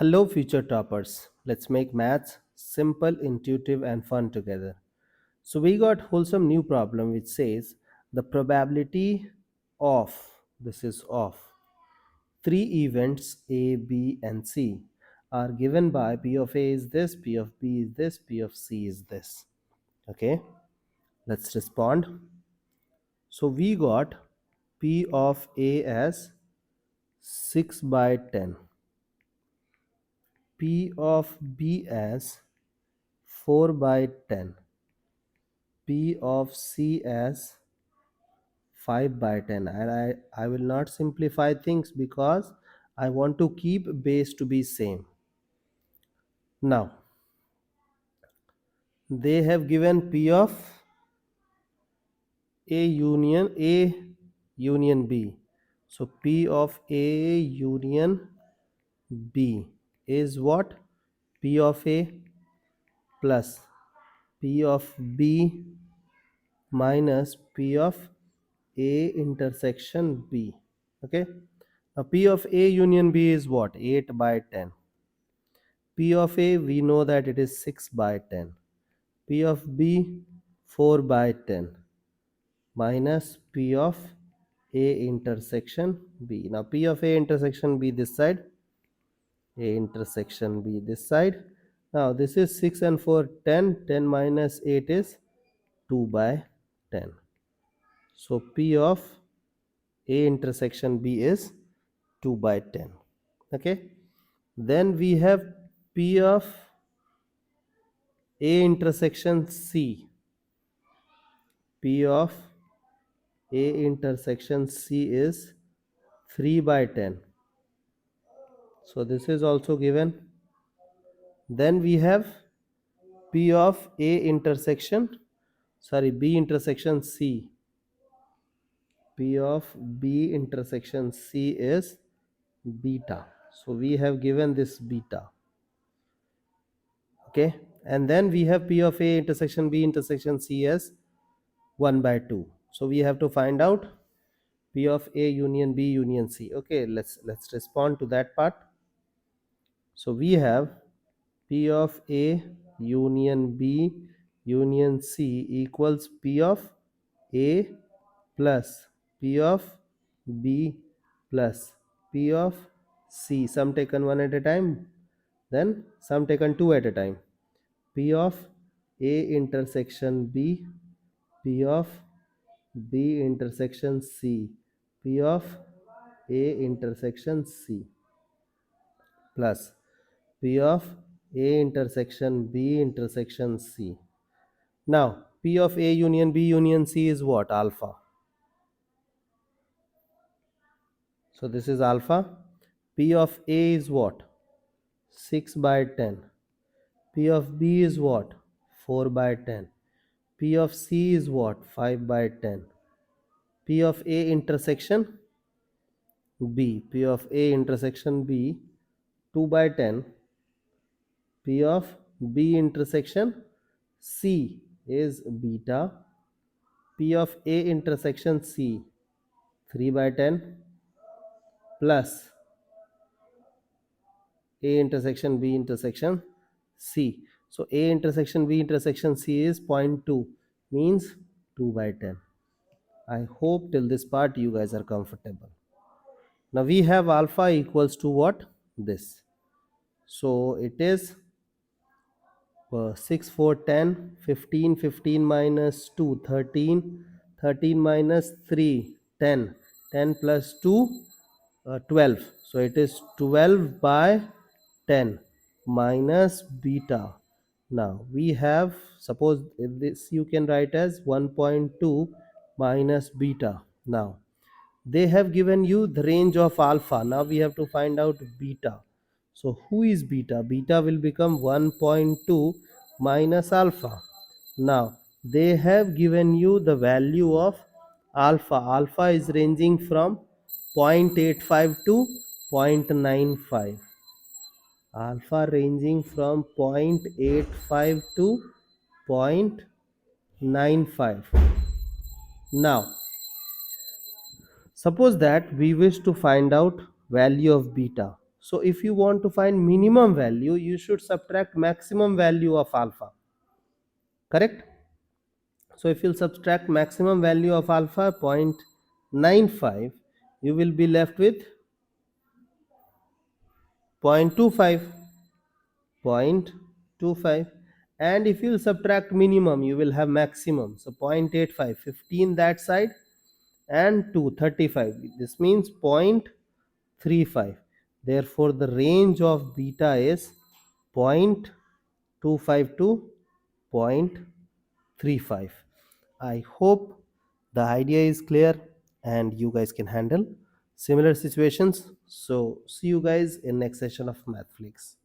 Hello, future toppers. Let's make maths simple, intuitive, and fun together. So, we got wholesome new problem which says the probability of this is of three events A, B, and C are given by P of A is this, P of B is this, P of C is this. Okay, let's respond. So, we got P of A as 6 by 10, P of B as 4 by 10, P of C as 5 by 10, and I will not simplify things because I want to keep base to be same. Now they have given P of A union B. So P of A union B is what? P of A plus P of B minus P of A intersection B. Okay. Now P of A union B is what? 8 by 10. P of A, we know that it is 6 by 10. P of B, 4 by 10 minus P of A intersection B. Now P of A intersection B this side, A intersection B this side. Now this is 6 and 4, 10. 10 minus 8 is 2 by 10. So P of A intersection B is 2 by 10. Okay. Then we have P of A intersection C. P of A intersection C is 3 by 10. So this is also given. Then we have P of B intersection C. P of B intersection C is beta. So we have given this beta. Okay. And then we have P of A intersection B intersection C as 1 by 2. So we have to find out P of A union B union C. Okay, let's respond to that part. So we have P of A union B union C equals P of A plus P of B plus P of C. Sum taken one at a time, then sum taken two at a time. P of A intersection B, P of B intersection C, P of A intersection C plus P of A intersection B intersection C. Now P of A union B union C is what? Alpha. So this is alpha. P of A is what? 6 by 10. P of B is what? 4 by 10. P of C is what? 5 by 10. P of A intersection B. P of A intersection B 2 by 10. P of B intersection C is beta. P of A intersection C 3 by 10 plus A intersection B intersection C. So A intersection B intersection C is 0.2, means 2 by 10. I hope till this part you guys are comfortable. Now we have alpha equals to what? This. So it is 6, 4, 10, 15, 15 minus 2, 13, 13 minus 3, 10, 10 plus 2, 12. So it is 12 by 10 minus beta. Now we have, suppose this you can write as 1.2 minus beta. Now they have given you the range of alpha. Now we have to find out beta. So who is beta? Beta will become 1.2 minus alpha. Now they have given you the value of alpha. Alpha is ranging from 0.85 to 0.95. Alpha ranging from 0.85 to 0.95. Now suppose that we wish to find out value of beta. So if you want to find minimum value, you should subtract maximum value of alpha, correct? So if you'll subtract maximum value of alpha 0.95, you will be left with 0.25. 0.25, and if you subtract minimum, you will have maximum. So 0.85, 15 that side, and 2, 35. This means 0.35. Therefore the range of beta is 0.25 to 0.35. I hope the idea is clear and you guys can handle similar situations. So see you guys in next session of MathFlix.